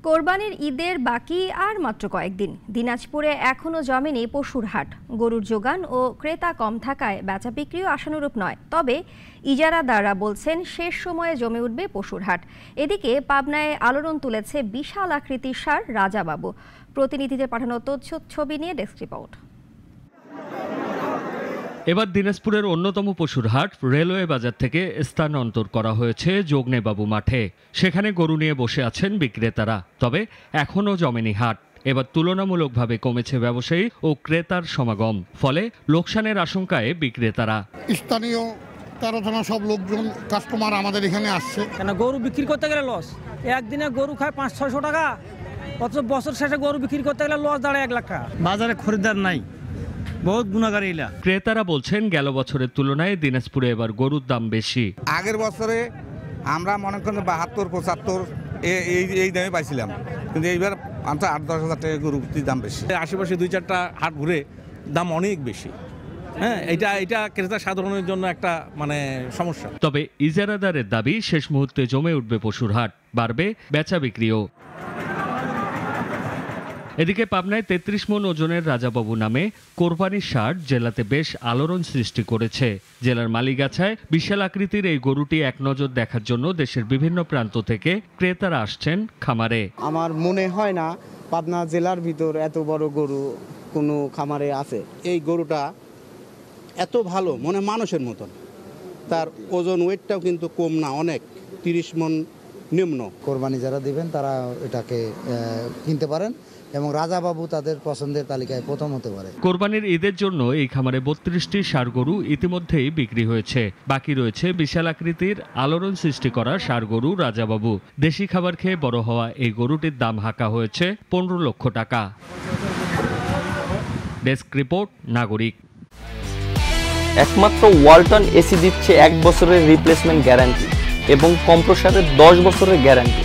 কোরবানির ঈদের বাকি আর মাত্র কয়েকদিন। দিনাজপুরে এখনও জমেনি পশুর হাট। গরুর যোগান ও ক্রেতা কম থাকায় বেচা বিক্রিও আশানুরূপ নয়। তবে ইজারাদাররা বলছেন শেষ সময়ে জমে উঠবে পশুর হাট। এদিকে পাবনায় আলোড়ন তুলেছে বিশাল আকৃতির ষাঁড় রাজাবাবু। প্রতিনিধিদের পাঠানো ছবি নিয়ে ডেস্ক রিপোর্ট। এবার দিনাজপুরের অন্যতম পশুর হাট রেলওয়ে বাজার থেকে স্থানান্তর করা হয়েছে যোগনেবাবু মাঠে। সেখানে গরু নিয়ে বসে আছেন বিক্রেতারা। তবে এখনও জমেনি হাট। এবার তুলনামূলকভাবে কমেছে ব্যবসায়ী ও ক্রেতার সমাগম। ফলে লোকসানের আশঙ্কায় বিক্রেতারা। স্থানীয় 13 থানা সব লোকজন কাস্টমার আমাদের এখানে আসছে। কেন গরু বিক্রি করতে গেলে লস। একদিনে গরু খায় 500-600 টাকা, অথচ বছর শেষে গরু বিক্রি করতে গেলে লস দাঁড়ায় 1 লাখ টাকা। বাজারে খরিদ্দার নাই, বহুত গুণাগার এলা। ক্রেতারা বলছেন গেল বছরের তুলনায় দিনাজপুরে এবার গরুর দাম বেশি। আগের বছরে আমরা মনে করেন 72-75 এই দামে পাইছিলাম, কিন্তু এইবার আমরা 8-10 হাজার টাকা গরুর দাম বেশি। আশেপাশে 2-4টা হাট ঘুরে দাম অনেক বেশি। হ্যাঁ, এটা ক্রেতা সাধারণের জন্য একটা সমস্যা। তবে ইজারাদারের দাবি শেষ মুহূর্তে জমে উঠবে পশুর হাট, বাড়বে বেচা বিক্রিও। এদিকে পাবনায় 33 মণ ওজনের রাজাবাবু নামে কোরবানির ষাঁড় জেলাতে বেশ আলোড়ন সৃষ্টি করেছে। জেলার মালিগাছায় বিশাল আকৃতির এই গরুটি এক নজর দেখার জন্য দেশের বিভিন্ন প্রান্ত থেকে ক্রেতারা আসছেন খামারে। আমার মনে হয় না পাবনা জেলার ভিতর এত বড় গরু কোনো খামারে আছে। এই গরুটা এত ভালো, মনে মানুষের মতন। তার ওজন ওয়েটটাও কিন্তু কম না, অনেক 30 মণ নিম্ন। কোরবানি যারা দিবেন তারা এটাকে কিনতে পারেন এবং রাজাবাবু তাদের পছন্দের তালিকায় প্রথম হতে পারে। কোরবানির ঈদের জন্য এই খামারে 32টি ষাঁড় গরু ইতিমধ্যেই বিক্রি হয়েছে। বাকি রয়েছে বিশাল আকৃতির আলোড়ন সৃষ্টি করা ষাঁড় গরু রাজাবাবু। দেশি খাবার খেয়ে বড় হওয়া এই গরুটির দাম হাঁকা হয়েছে 15 লক্ষ টাকা। ডেস্ক রিপোর্ট, নাগরিক। একমাত্র ওয়ালটন এসি দিচ্ছে 1 বছরের রিপ্লেসমেন্ট গ্যারান্টি এবং কম্প্রেসারের 10 বছরের গ্যারান্টি।